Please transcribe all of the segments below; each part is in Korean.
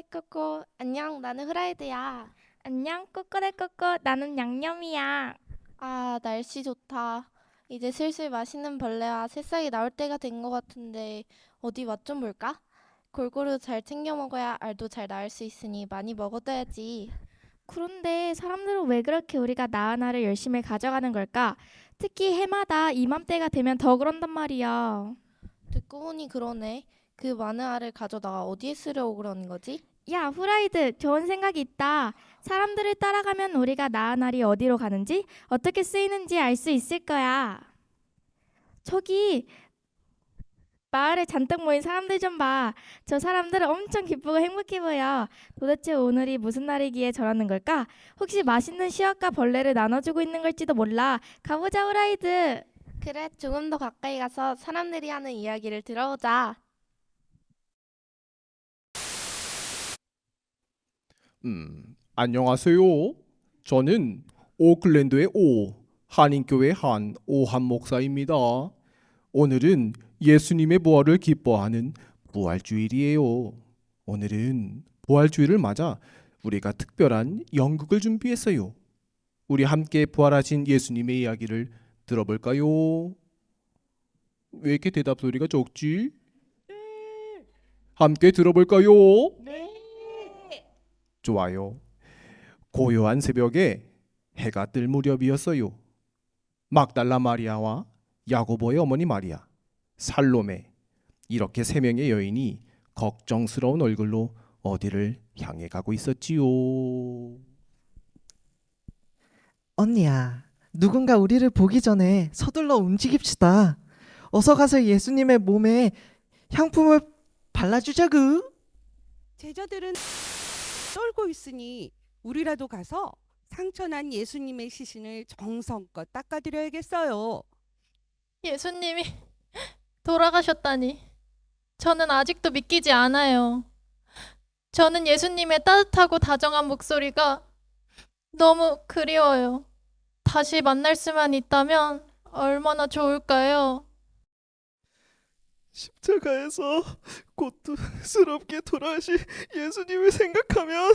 꼬꼬레꼬꼬. 안녕, 나는 후라이드야. 안녕, 꼬꼬레꼬꼬. 나는 양념이야. 아, 날씨 좋다. 이제 슬슬 맛있는 벌레와 새싹이 나올 때가 된 것 같은데 어디 맛 좀 볼까? 골고루 잘 챙겨 먹어야 알도 잘 낳을 수 있으니 많이 먹어둬야지. 그런데 사람들은 왜 그렇게 우리가 낳은 알을 열심히 가져가는 걸까? 특히 해마다 이맘때가 되면 더 그런단 말이야. 듣고 보니 그러네. 그 많은 알을 가져다가 어디에 쓰려고 그러는 거지? 야, 후라이드, 좋은 생각이 있다. 사람들을 따라가면 우리가 낳은 알이 어디로 가는지, 어떻게 쓰이는지 알 수 있을 거야. 저기 마을에 잔뜩 모인 사람들 좀 봐. 저 사람들은 엄청 기쁘고 행복해 보여. 도대체 오늘이 무슨 날이기에 저러는 걸까? 혹시 맛있는 씨앗과 벌레를 나눠주고 있는 걸지도 몰라. 가보자, 후라이드. 그래, 조금 더 가까이 가서 사람들이 하는 이야기를 들어보자. 안녕하세요. 저는 오클랜드의 한인교회 오한 목사입니다. 오늘은 예수님의 부활을 기뻐하는 부활주일이에요. 오늘은 부활주일을 맞아 우리가 특별한 연극을 준비했어요. 우리 함께 부활하신 예수님의 이야기를 들어볼까요? 왜 이렇게 대답 소리가 적지? 함께 들어볼까요? 좋아요. 고요한 새벽에 해가 뜰 무렵이었어요. 막달라 마리아와 야고보의 어머니 마리아, 살로메, 이렇게 세 명의 여인이 걱정스러운 얼굴로 어디를 향해 가고 있었지요. 언니야, 누군가 우리를 보기 전에 서둘러 움직입시다. 어서 가서 예수님의 몸에 향품을 발라주자구. 제자들은 떨고 있으니 우리라도 가서 상처난 예수님의 시신을 정성껏 닦아드려야겠어요. 예수님이 돌아가셨다니. 저는 아직도 믿기지 않아요. 저는 예수님의 따뜻하고 다정한 목소리가 너무 그리워요. 다시 만날 수만 있다면 얼마나 좋을까요? 십자가에서 고통스럽게 돌아가신 예수님을 생각하면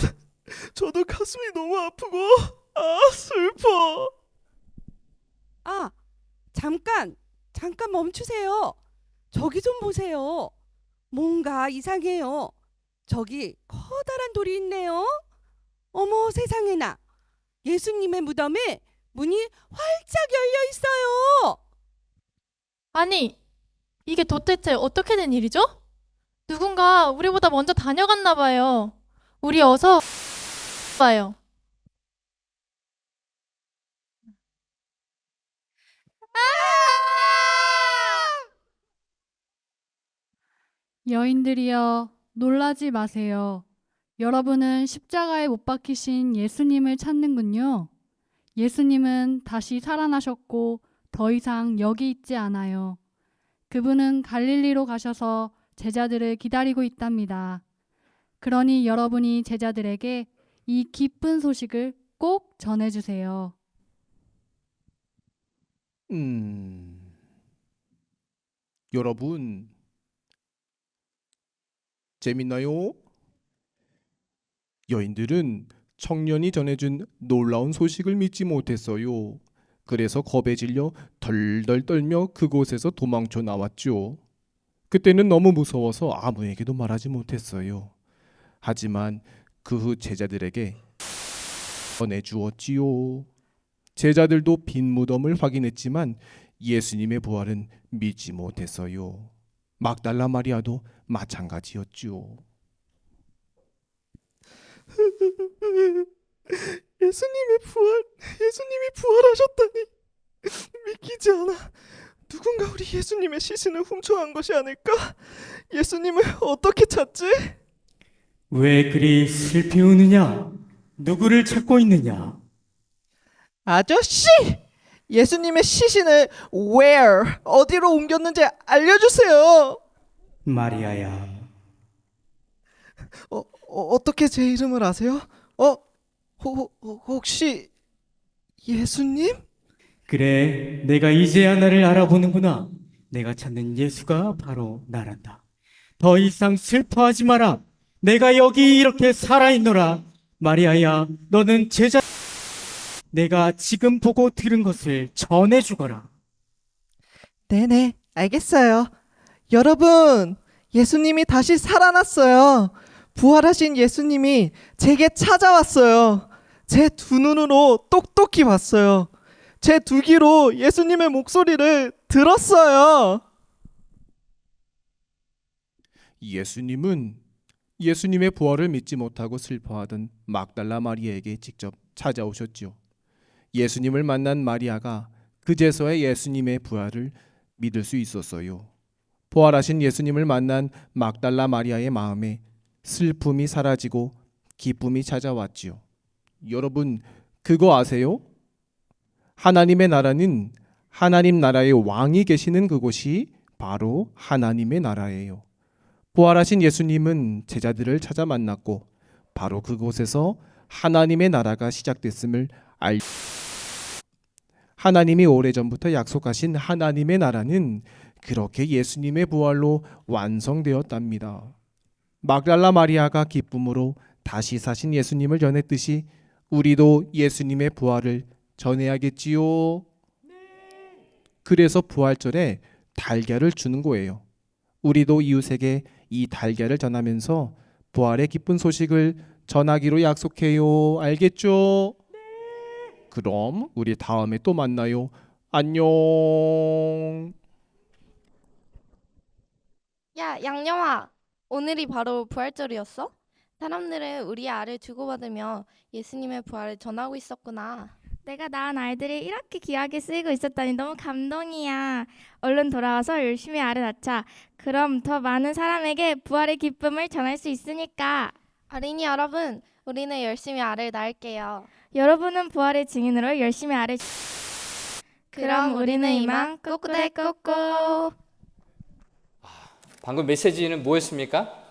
저도 가슴이 너무 아프고 슬퍼. 아, 잠깐 멈추세요. 저기 좀 보세요. 뭔가 이상해요. 저기 커다란 돌이 있네요. 어머, 세상에나. 예수님의 무덤에 문이 활짝 열려 있어요. 아니, 이게 도대체 어떻게 된 일이죠? 누군가 우리보다 먼저 다녀갔나 봐요. 우리 어서 봐요. 여인들이여, 놀라지 마세요. 여러분은 십자가에 못 박히신 예수님을 찾는군요. 예수님은 다시 살아나셨고 더 이상 여기 있지 않아요. 그분은 갈릴리로 가셔서 제자들을 기다리고 있답니다. 그러니 여러분이 제자들에게 이 기쁜 소식을 꼭 전해주세요. 여러분 재밌나요? 여인들은 청년이 전해준 놀라운 소식을 믿지 못했어요. 그래서 겁에 질려 덜덜 떨며 그곳에서 도망쳐 나왔죠. 그때는 너무 무서워서 아무에게도 말하지 못했어요. 하지만 그 후 제자들에게 전해주었지요. 제자들도 빈 무덤을 확인했지만 예수님의 부활은 믿지 못했어요. 막달라 마리아도 마찬가지였죠. 예수님이 부활하셨다니 믿기지 않아. 누군가 우리 예수님의 시신을 훔쳐간 것이 아닐까? 예수님을 어떻게 찾지? 왜 그리 슬피 우느냐? 누구를 찾고 있느냐? 아저씨! 예수님의 시신을 어디로 옮겼는지 알려주세요. 마리아야, 어떻게 제 이름을 아세요? 혹시 예수님? 그래, 내가 이제야 나를 알아보는구나. 내가 찾는 예수가 바로 나란다. 더 이상 슬퍼하지 마라. 내가 여기 이렇게 살아있노라. 마리아야, 너는 제자 내가 지금 보고 들은 것을 전해주거라. 네네, 알겠어요. 여러분, 예수님이 다시 살아났어요. 부활하신 예수님이 제게 찾아왔어요. 제 두 눈으로 똑똑히 봤어요. 제 두 귀로 예수님의 목소리를 들었어요. 예수님은 예수님의 부활을 믿지 못하고 슬퍼하던 막달라 마리아에게 직접 찾아오셨죠. 예수님을 만난 마리아가 그제서야 예수님의 부활을 믿을 수 있었어요. 부활하신 예수님을 만난 막달라 마리아의 마음에 슬픔이 사라지고 기쁨이 찾아왔지요. 여러분, 그거 아세요? 하나님의 나라는 하나님 나라의 왕이 계시는 그곳이 바로 하나님의 나라예요. 부활하신 예수님은 제자들을 찾아 만났고 바로 그곳에서 하나님의 나라가 시작됐음을 하나님이 오래전부터 약속하신 하나님의 나라는 그렇게 예수님의 부활로 완성되었답니다. 막달라 마리아가 기쁨으로 다시 사신 예수님을 전했듯이 우리도 예수님의 부활을 전해야겠지요. 그래서 부활절에 달걀을 주는 거예요. 우리도 이웃에게 이 달걀을 전하면서 부활의 기쁜 소식을 전하기로 약속해요. 알겠죠? 그럼 우리 다음에 또 만나요. 안녕. 야, 양념아. 오늘이 바로 부활절이었어? 사람들은 우리의 알을 주고받으며 예수님의 부활을 전하고 있었구나. 내가 낳은 아이들이 이렇게 귀하게 쓰이고 있었다니 너무 감동이야. 얼른 돌아와서 열심히 알을 낳자. 그럼 더 많은 사람에게 부활의 기쁨을 전할 수 있으니까. 어린이 여러분, 우리는 열심히 알을 낳을게요. 여러분은 부활의 증인으로 열심히 알을. 그럼 우리는 이만 꾸꾸대 꾸꾸. 방금 메시지는 뭐였습니까?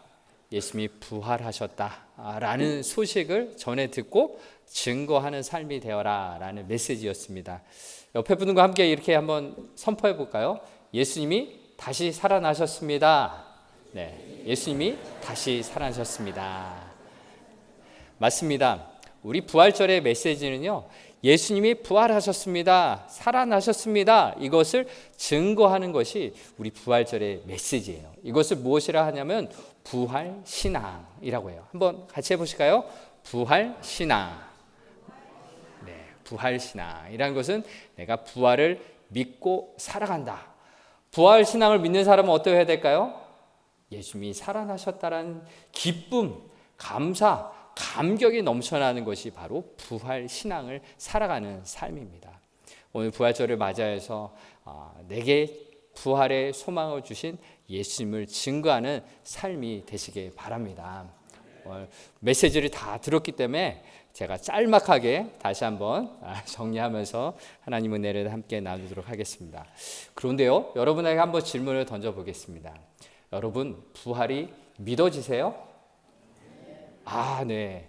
예수님이 부활하셨다라는 소식을 전해 듣고 증거하는 삶이 되어라라는 메시지였습니다. 옆에 분과 함께 이렇게 한번 선포해 볼까요? 예수님이 다시 살아나셨습니다. 네, 예수님이 다시 살아나셨습니다. 맞습니다. 우리 부활절의 메시지는요, 예수님이 부활하셨습니다. 살아나셨습니다. 이것을 증거하는 것이 우리 부활절의 메시지예요. 이것을 무엇이라 하냐면 부활신앙이라고 해요. 한번 같이 해보실까요? 부활신앙. 네, 부활신앙이라는 것은 내가 부활을 믿고 살아간다. 부활신앙을 믿는 사람은 어떻게 해야 될까요? 예수님이 살아나셨다는 기쁨, 감사, 감격이 넘쳐나는 것이 바로 부활신앙을 살아가는 삶입니다. 오늘 부활절을 맞이해서 내게 부활의 소망을 주신 예수님을 증거하는 삶이 되시길 바랍니다. 메시지를 다 들었기 때문에 제가 짤막하게 다시 한번 정리하면서 하나님 은혜를 함께 나누도록 하겠습니다. 그런데요, 여러분에게 한번 질문을 던져보겠습니다. 여러분, 부활이 믿어지세요? 네.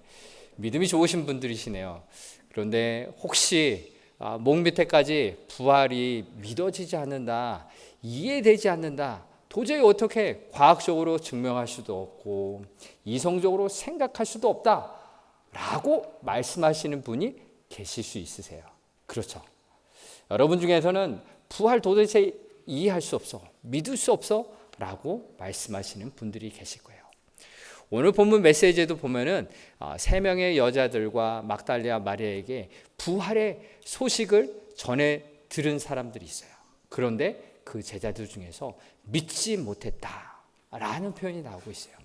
믿음이 좋으신 분들이시네요. 그런데 혹시 목 밑에까지 부활이 믿어지지 않는다, 이해되지 않는다, 도저히 어떻게 과학적으로 증명할 수도 없고 이성적으로 생각할 수도 없다 라고 말씀하시는 분이 계실 수 있으세요. 그렇죠. 여러분 중에서는 부활 도대체 이해할 수 없어, 믿을 수 없어 라고 말씀하시는 분들이 계실 거예요. 오늘 본문 메시지에도 보면은 3명의 여자들과 막달리아 마리아에게 부활의 소식을 전해 들은 사람들이 있어요. 그런데 그 제자들 중에서 믿지 못했다라는 표현이 나오고 있어요.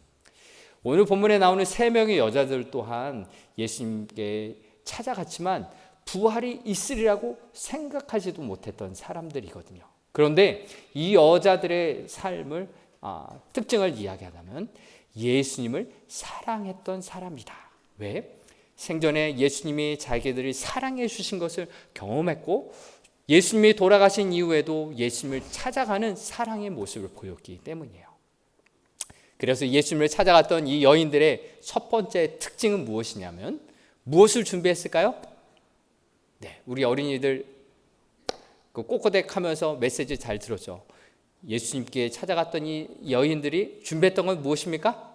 오늘 본문에 나오는 3명의 여자들 또한 예수님께 찾아갔지만 부활이 있으리라고 생각하지도 못했던 사람들이거든요. 그런데 이 여자들의 삶을 특징을 이야기하자면 예수님을 사랑했던 사람이다. 왜? 생전에 예수님이 자기들을 사랑해 주신 것을 경험했고 예수님이 돌아가신 이후에도 예수님을 찾아가는 사랑의 모습을 보였기 때문이에요. 그래서 예수님을 찾아갔던 이 여인들의 첫 번째 특징은 무엇이냐면 무엇을 준비했을까요? 네, 우리 어린이들 꼬꼬댁 하면서 메시지 잘 들었죠. 예수님께 찾아갔던 이 여인들이 준비했던 건 무엇입니까?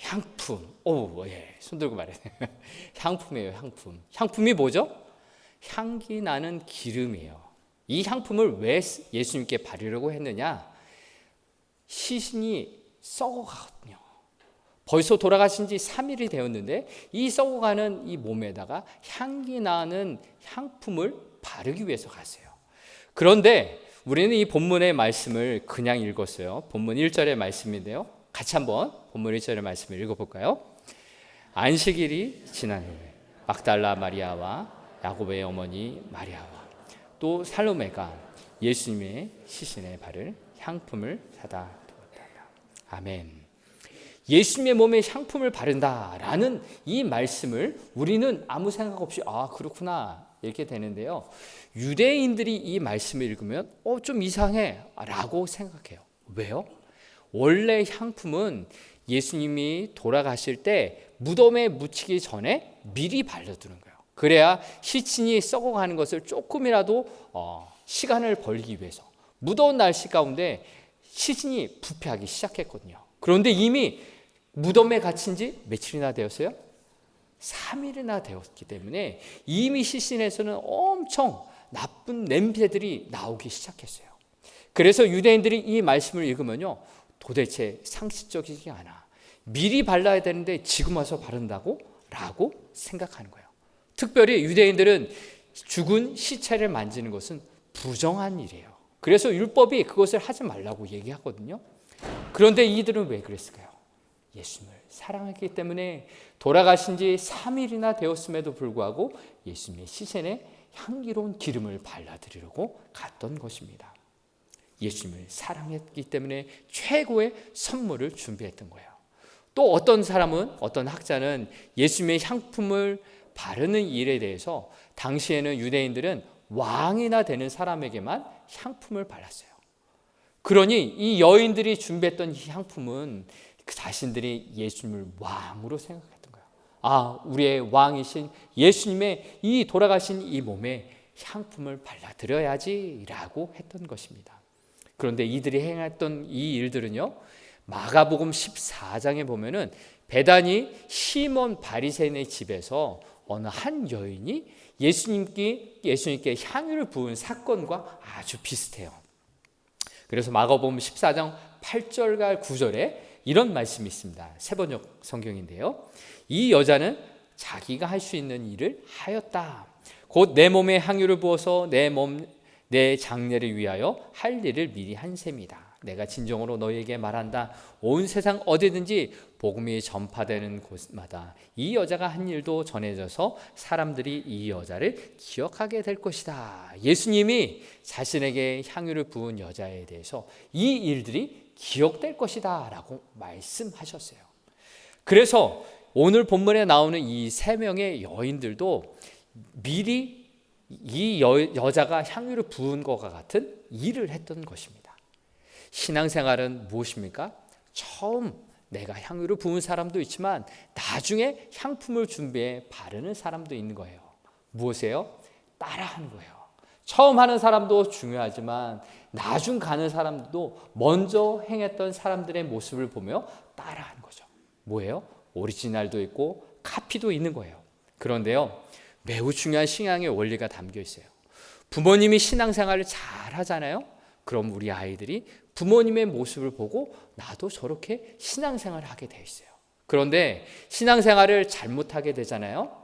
향품. 오, 예, 손 들고 말해. 향품이에요, 향품. 향품이 뭐죠? 향기 나는 기름이에요. 이 향품을 왜 예수님께 바르려고 했느냐? 시신이 썩어가거든요. 벌써 돌아가신 지 3일이 되었는데 이 썩어가는 이 몸에다가 향기 나는 향품을 바르기 위해서 갔어요. 그런데 우리는 이 본문의 말씀을 그냥 읽었어요. 본문 1절의 말씀인데요. 같이 한번 본문 1절의 말씀을 읽어볼까요? 안식일이 지난 후에 막달라 마리아와 야고보의 어머니 마리아와 또 살로메가 예수님의 시신에 바를 향품을 사다 두었다. 아멘. 예수님의 몸에 향품을 바른다라는 이 말씀을 우리는 아무 생각 없이 그렇구나 이렇게 되는데요. 유대인들이 이 말씀을 읽으면 좀 이상해 라고 생각해요. 왜요? 원래 향품은 예수님이 돌아가실 때 무덤에 묻히기 전에 미리 발라두는 거예요. 그래야 시신이 썩어가는 것을 조금이라도 시간을 벌기 위해서. 무더운 날씨 가운데 시신이 부패하기 시작했거든요. 그런데 이미 무덤에 갇힌 지 며칠이나 되었어요? 3일이나 되었기 때문에 이미 시신에서는 엄청 나쁜 냄새들이 나오기 시작했어요. 그래서 유대인들이 이 말씀을 읽으면요, 도대체 상식적이지 않아. 미리 발라야 되는데 지금 와서 바른다고? 라고 생각하는 거예요. 특별히 유대인들은 죽은 시체를 만지는 것은 부정한 일이에요. 그래서 율법이 그것을 하지 말라고 얘기하거든요. 그런데 이들은 왜 그랬을까요? 예수님을 사랑했기 때문에 돌아가신 지 3일이나 되었음에도 불구하고 예수님의 시신에 향기로운 기름을 발라드리려고 갔던 것입니다. 예수님을 사랑했기 때문에 최고의 선물을 준비했던 거예요. 또 어떤 사람은, 어떤 학자는 예수님의 향품을 바르는 일에 대해서 당시에는 유대인들은 왕이나 되는 사람에게만 향품을 발랐어요. 그러니 이 여인들이 준비했던 이 향품은 그 자신들이 예수님을 왕으로 생각했던 거예요. 우리의 왕이신 예수님의 이 돌아가신 이 몸에 향품을 발라드려야지 라고 했던 것입니다. 그런데 이들이 행했던 이 일들은요, 마가복음 14장에 보면은 베다니 시몬 바리새인의 집에서 어느 한 여인이 예수님께 향유를 부은 사건과 아주 비슷해요. 그래서 마가복음 14장 8절과 9절에 이런 말씀이 있습니다. 세번역 성경인데요. 이 여자는 자기가 할 수 있는 일을 하였다. 곧 내 몸에 향유를 부어서 내 장례를 위하여 할 일을 미리 한 셈이다. 내가 진정으로 너희에게 말한다. 온 세상 어디든지 복음이 전파되는 곳마다 이 여자가 한 일도 전해져서 사람들이 이 여자를 기억하게 될 것이다. 예수님이 자신에게 향유를 부은 여자에 대해서 이 일들이 기억될 것이다 라고 말씀하셨어요. 그래서 오늘 본문에 나오는 이 세 명의 여인들도 미리 이 여자가 향유를 부은 것과 같은 일을 했던 것입니다. 신앙생활은 무엇입니까? 처음 내가 향유를 부은 사람도 있지만 나중에 향품을 준비해 바르는 사람도 있는 거예요. 무엇이에요? 따라하는 거예요. 처음 하는 사람도 중요하지만 나중 가는 사람도 먼저 행했던 사람들의 모습을 보며 따라하는 거죠. 뭐예요? 오리지널도 있고 카피도 있는 거예요. 그런데요, 매우 중요한 신앙의 원리가 담겨 있어요. 부모님이 신앙생활을 잘 하잖아요. 그럼 우리 아이들이 부모님의 모습을 보고 나도 저렇게 신앙생활을 하게 돼 있어요. 그런데 신앙생활을 잘못하게 되잖아요.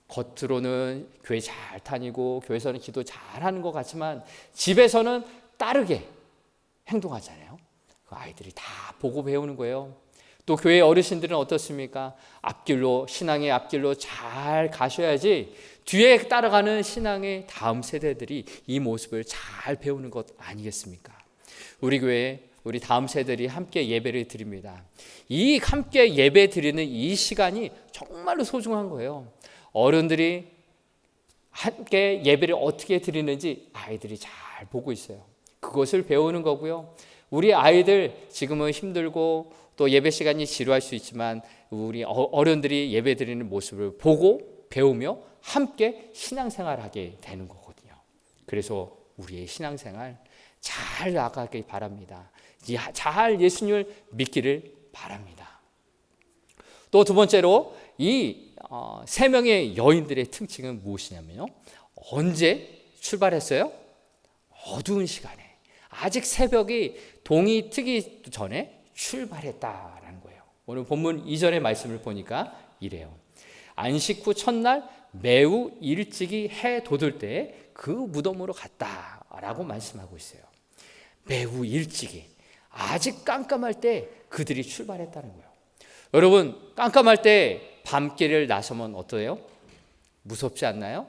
겉으로는 교회 잘 다니고 교회에서는 기도 잘하는 것 같지만 집에서는 다르게 행동하잖아요. 그 아이들이 다 보고 배우는 거예요. 또 교회 어르신들은 어떻습니까? 앞길로, 신앙의 앞길로 잘 가셔야지 뒤에 따라가는 신앙의 다음 세대들이 이 모습을 잘 배우는 것 아니겠습니까? 우리 교회 우리 다음 세대들이 함께 예배를 드립니다. 이 함께 예배 드리는 이 시간이 정말로 소중한 거예요. 어른들이 함께 예배를 어떻게 드리는지 아이들이 잘 보고 있어요. 그것을 배우는 거고요. 우리 아이들 지금은 힘들고 또 예배 시간이 지루할 수 있지만 우리 어른들이 예배 드리는 모습을 보고 배우며 함께 신앙생활하게 되는 거거든요. 그래서 우리의 신앙생활 잘 나가길 바랍니다. 잘 예수님을 믿기를 바랍니다. 또 두 번째로 이 세 명의 여인들의 특징은 무엇이냐면요. 언제 출발했어요? 어두운 시간에, 아직 새벽이 동이 트기 전에 출발했다라는 거예요. 오늘 본문 2절의 말씀을 보니까 이래요. 안식 후 첫날 매우 일찍이 해 돋을 때 그 무덤으로 갔다라고 말씀하고 있어요. 매우 일찍이, 아직 깜깜할 때 그들이 출발했다는 거예요. 여러분, 깜깜할 때 밤길을 나서면 어떠해요? 무섭지 않나요?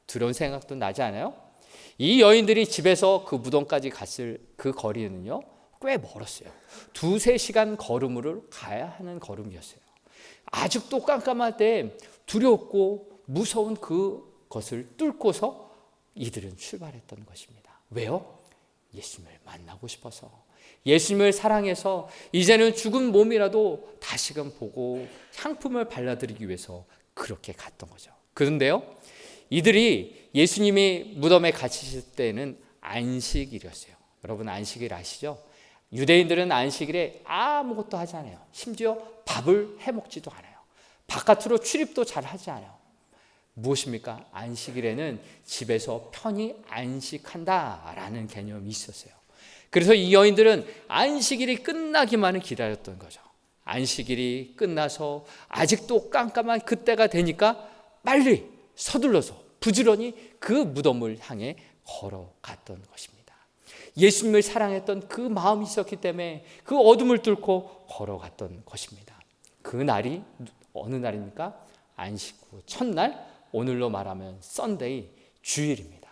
두려운 생각도 나지 않아요? 이 여인들이 집에서 그 무덤까지 갔을 그 거리는요, 꽤 멀었어요. 2-3시간 걸음으로 가야 하는 걸음이었어요. 아직도 깜깜할 때 두렵고 무서운 그것을 뚫고서 이들은 출발했던 것입니다. 왜요? 예수님을 만나고 싶어서, 예수님을 사랑해서 이제는 죽은 몸이라도 다시금 보고 향품을 발라드리기 위해서 그렇게 갔던 거죠. 그런데요, 이들이 예수님이 무덤에 갇히실 때는 안식일이었어요. 여러분, 안식일 아시죠? 유대인들은 안식일에 아무것도 하지 않아요. 심지어 밥을 해먹지도 않아요. 바깥으로 출입도 잘 하지 않아요. 무엇입니까? 안식일에는 집에서 편히 안식한다라는 개념이 있었어요. 그래서 이 여인들은 안식일이 끝나기만을 기다렸던 거죠. 안식일이 끝나서 아직도 깜깜한 그때가 되니까 빨리 서둘러서 부지런히 그 무덤을 향해 걸어갔던 것입니다. 예수님을 사랑했던 그 마음이 있었기 때문에 그 어둠을 뚫고 걸어갔던 것입니다. 그 날이 어느 날입니까? 안식 후 첫날, 오늘로 말하면 썬데이, 주일입니다.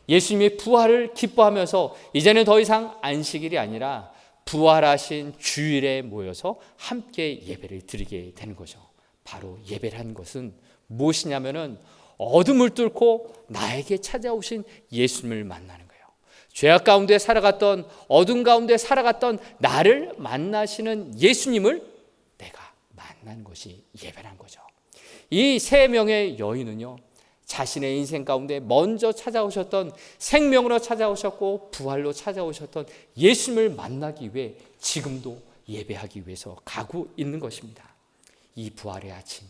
예수님이 부활을 기뻐하면서 이제는 더 이상 안식일이 아니라 부활하신 주일에 모여서 함께 예배를 드리게 되는 거죠. 바로 예배라는 것은 무엇이냐면은 어둠을 뚫고 나에게 찾아오신 예수님을 만나는 거예요. 죄악 가운데 살아갔던, 어둠 가운데 살아갔던 나를 만나시는 예수님을 내가 만난 것이 예배란 거죠. 이 세 명의 여인은요, 자신의 인생 가운데 먼저 찾아오셨던, 생명으로 찾아오셨고 부활로 찾아오셨던 예수님을 만나기 위해 지금도 예배하기 위해서 가고 있는 것입니다. 이 부활의 아침,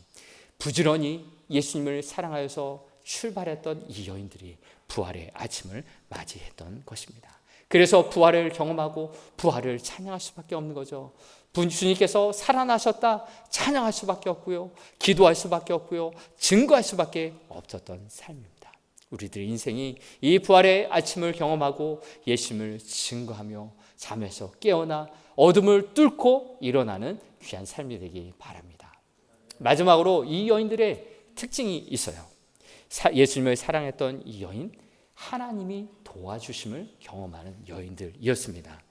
부지런히 예수님을 사랑하여서 출발했던 이 여인들이 부활의 아침을 맞이했던 것입니다. 그래서 부활을 경험하고 부활을 찬양할 수밖에 없는 거죠. 주님께서 살아나셨다 찬양할 수밖에 없고요, 기도할 수밖에 없고요, 증거할 수밖에 없었던 삶입니다. 우리들의 인생이 이 부활의 아침을 경험하고 예수님을 증거하며 잠에서 깨어나 어둠을 뚫고 일어나는 귀한 삶이 되기 바랍니다. 마지막으로 이 여인들의 특징이 있어요. 예수님을 사랑했던 이 여인, 하나님이 도와주심을 경험하는 여인들이었습니다.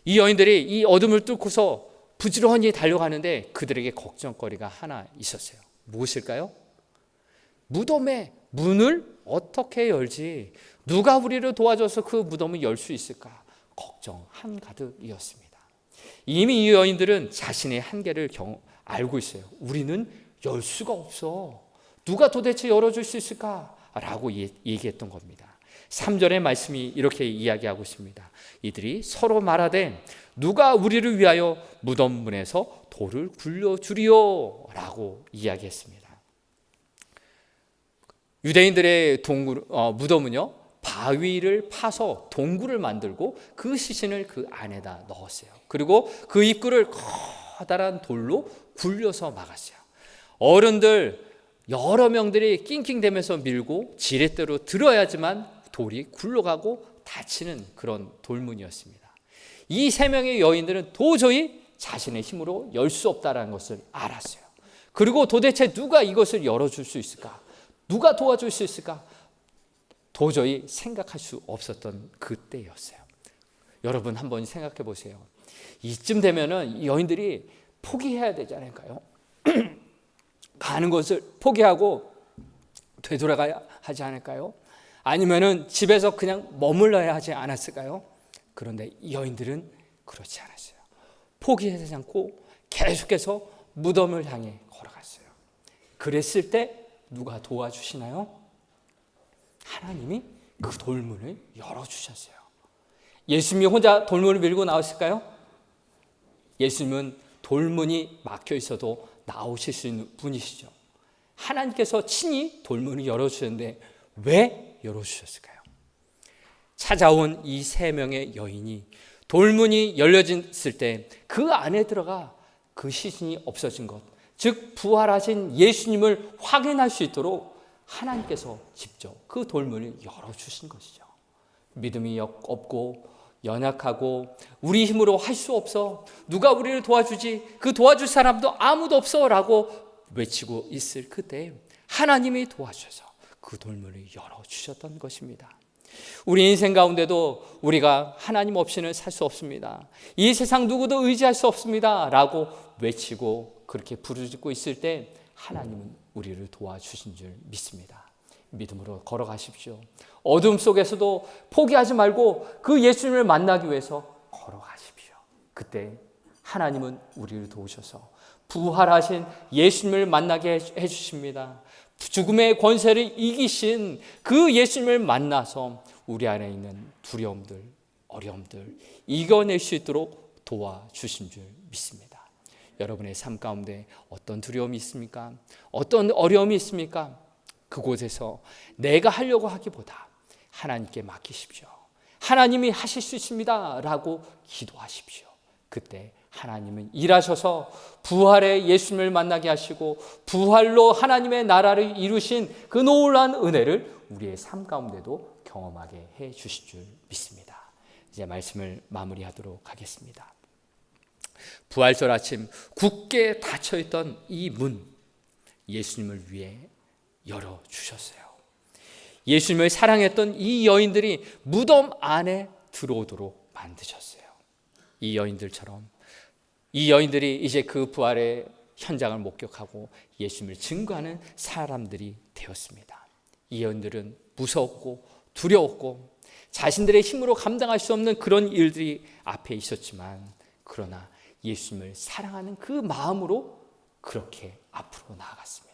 이 여인들이 이 어둠을 뚫고서 부지런히 달려가는데 그들에게 걱정거리가 하나 있었어요. 무엇일까요? 무덤의 문을 어떻게 열지? 누가 우리를 도와줘서 그 무덤을 열 수 있을까? 걱정 한가득이었습니다. 이미 이 여인들은 자신의 한계를 알고 있어요. 우리는 열 수가 없어. 누가 도대체 열어줄 수 있을까? 라고 얘기했던 겁니다. 3절의 말씀이 이렇게 이야기하고 있습니다. 이들이 서로 말하되 누가 우리를 위하여 무덤 문에서 돌을 굴려주리요 라고 이야기했습니다. 유대인들의 무덤은요, 바위를 파서 동굴을 만들고 그 시신을 그 안에다 넣었어요. 그리고 그 입구를 커다란 돌로 굴려서 막았어요. 어른들 여러 명들이 낑낑대면서 밀고 지렛대로 들어야지만 돌이 굴러가고 닫히는 그런 돌문이었습니다. 이 세 명의 여인들은 도저히 자신의 힘으로 열 수 없다는 것을 알았어요. 그리고 도대체 누가 이것을 열어줄 수 있을까? 누가 도와줄 수 있을까? 도저히 생각할 수 없었던 그때였어요. 여러분 한번 생각해 보세요. 이쯤 되면은 이 여인들이 포기해야 되지 않을까요? 가는 것을 포기하고 되돌아가야 하지 않을까요? 아니면은 집에서 그냥 머물러야 하지 않았을까요? 그런데 이 여인들은 그렇지 않았어요. 포기하지 않고 계속해서 무덤을 향해 걸어갔어요. 그랬을 때 누가 도와주시나요? 하나님이 그 돌문을 열어주셨어요. 예수님이 혼자 돌문을 밀고 나왔을까요? 예수님은 돌문이 막혀 있어도 나오실 수 있는 분이시죠. 하나님께서 친히 돌문을 열어주셨는데 왜 열어주셨을까요? 찾아온 이 3명의 여인이 돌문이 열려졌을 때 그 안에 들어가 그 시신이 없어진 것, 즉 부활하신 예수님을 확인할 수 있도록 하나님께서 직접 그 돌문을 열어주신 것이죠. 믿음이 없고 연약하고 우리 힘으로 할 수 없어, 누가 우리를 도와주지, 그 도와줄 사람도 아무도 없어 라고 외치고 있을 그때 하나님이 도와주셔서 그 돌문을 열어주셨던 것입니다. 우리 인생 가운데도 우리가 하나님 없이는 살 수 없습니다, 이 세상 누구도 의지할 수 없습니다 라고 외치고 그렇게 부르짖고 있을 때 하나님은 우리를 도와주신 줄 믿습니다. 믿음으로 걸어가십시오. 어둠 속에서도 포기하지 말고 그 예수님을 만나기 위해서 걸어가십시오. 그때 하나님은 우리를 도우셔서 부활하신 예수님을 만나게 해주십니다. 죽음의 권세를 이기신 그 예수님을 만나서 우리 안에 있는 두려움들, 어려움들 이겨낼 수 있도록 도와주신 줄 믿습니다. 여러분의 삶 가운데 어떤 두려움이 있습니까? 어떤 어려움이 있습니까? 그곳에서 내가 하려고 하기보다 하나님께 맡기십시오. 하나님이 하실 수 있습니다 라고 기도하십시오. 그때 하나님은 일하셔서 부활의 예수님을 만나게 하시고 부활로 하나님의 나라를 이루신 그 놀라운 은혜를 우리의 삶 가운데도 경험하게 해 주실 줄 믿습니다. 이제 말씀을 마무리하도록 하겠습니다. 부활절 아침 굳게 닫혀있던 이 문, 예수님을 위해 열어주셨어요. 예수님을 사랑했던 이 여인들이 무덤 안에 들어오도록 만드셨어요. 이 여인들처럼 이 여인들이 이제 그 부활의 현장을 목격하고 예수님을 증거하는 사람들이 되었습니다. 이 여인들은 무서웠고 두려웠고 자신들의 힘으로 감당할 수 없는 그런 일들이 앞에 있었지만 그러나 예수님을 사랑하는 그 마음으로 그렇게 앞으로 나아갔습니다.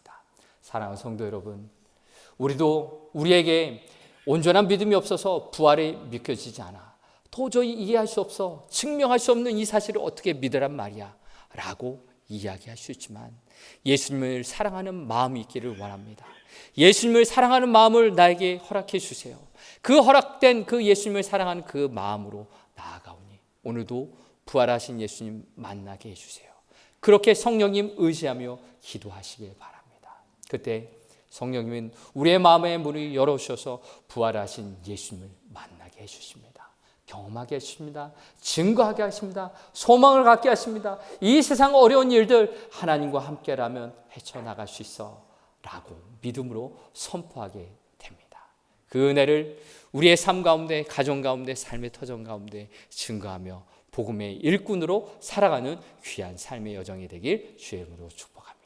사랑하는 성도 여러분, 우리도 우리에게 온전한 믿음이 없어서 부활이 믿겨지지 않아, 도저히 이해할 수 없어, 증명할 수 없는 이 사실을 어떻게 믿으란 말이야 라고 이야기할 수 있지만 예수님을 사랑하는 마음이 있기를 원합니다. 예수님을 사랑하는 마음을 나에게 허락해 주세요. 그 허락된 그 예수님을 사랑하는 그 마음으로 나아가오니 오늘도 부활하신 예수님 만나게 해주세요. 그렇게 성령님 의지하며 기도하시길 바랍니다. 그때 성령님은 우리의 마음의 문을 열어주셔서 부활하신 예수님을 만나게 해주십니다. 경험하게 하십니다. 증거하게 하십니다. 소망을 갖게 하십니다. 이 세상 어려운 일들 하나님과 함께라면 헤쳐나갈 수 있어 라고 믿음으로 선포하게 됩니다. 그 은혜를 우리의 삶 가운데, 가정 가운데, 삶의 터전 가운데 증거하며 복음의 일꾼으로 살아가는 귀한 삶의 여정이 되길 주의 이름으로 축복합니다.